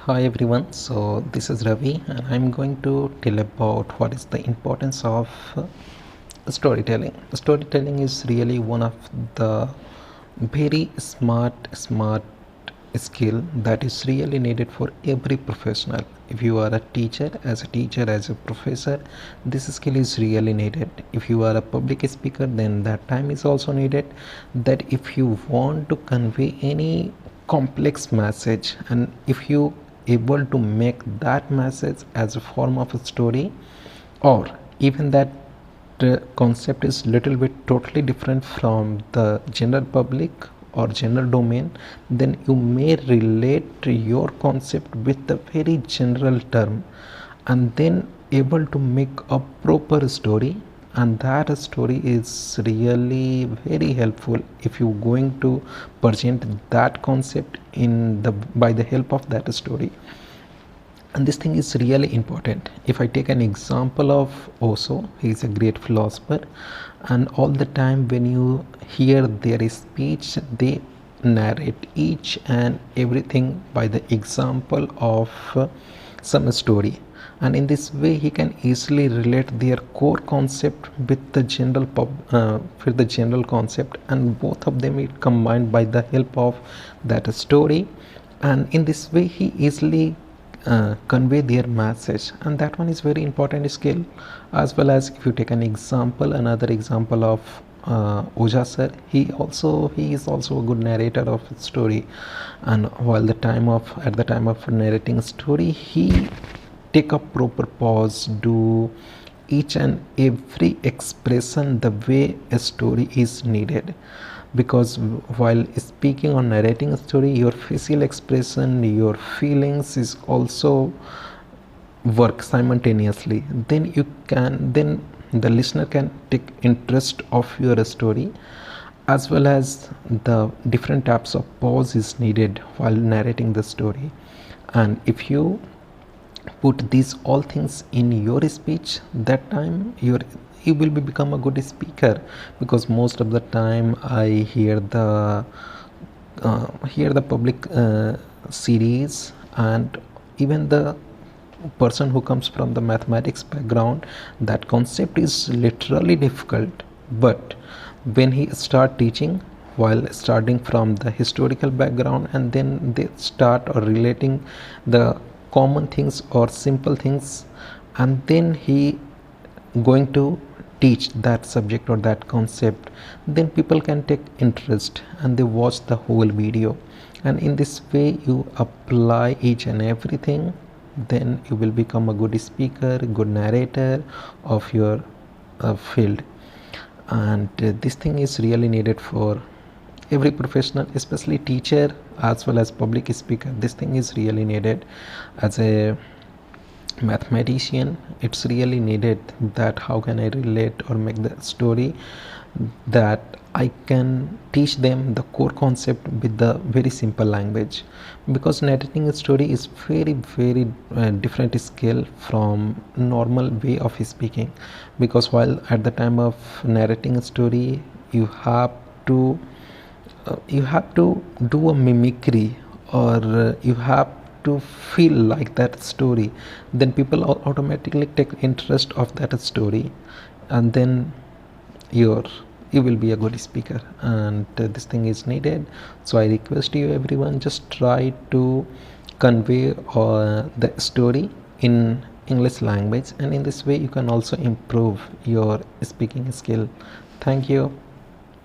Hi everyone, so this is Ravi and I'm going to tell about what is the importance of storytelling. Storytelling is really one of the very smart skill that is really needed for every professional. If you are a teacher, as a professor, this skill is really needed. If you are a public speaker, then that time is also needed. That if you want to convey any complex message, and if you able to make that message as a form of a story, or even that concept is little bit totally different from the general public or general domain, then you may relate your concept with the very general term and then able to make a proper story. And that story is really very helpful if you're going to present that concept in the by the help of that story. And this thing is really important. If I take an example of Osho, he is a great philosopher, and all the time when you hear their speech, they narrate each and everything by the example of some story, and in this way he can easily relate their core concept with the general concept, and both of them is combined by the help of that story. And in this way he easily convey their message, and that one is very important skill. As well as if you take an example, another example of Oja sir, he is also a good narrator of story, and at the time of narrating story, he take a proper pause, do each and every expression the way a story is needed. Because while speaking or narrating a story, your facial expression, your feelings is also work simultaneously. Then the listener can take interest of your story, as well as the different types of pause is needed while narrating the story. And if you put these all things in your speech, that time you will become a good speaker. Because most of the time I hear the public series, and even the person who comes from the mathematics background, that concept is literally difficult. But when he start teaching, while starting from the historical background, and then they start or relating the common things or simple things, and then he going to teach that subject or that concept, then people can take interest and they watch the whole video. And in this way you apply each and everything, then you will become a good speaker, good narrator of your field. And this thing is really needed for every professional, especially teacher as well as public speaker. This thing is really needed. As a mathematician, it's really needed that how can I relate or make the story that I can teach them the core concept with the very simple language. Because narrating a story is very different skill from normal way of speaking. Because while at the time of narrating a story, you have to do a mimicry, or you have to feel like that story. Then people automatically take interest of that story, and then your you will be a good speaker. And this thing is needed. So I request you everyone, just try to convey the story in English language, and in this way you can also improve your speaking skill. Thank you.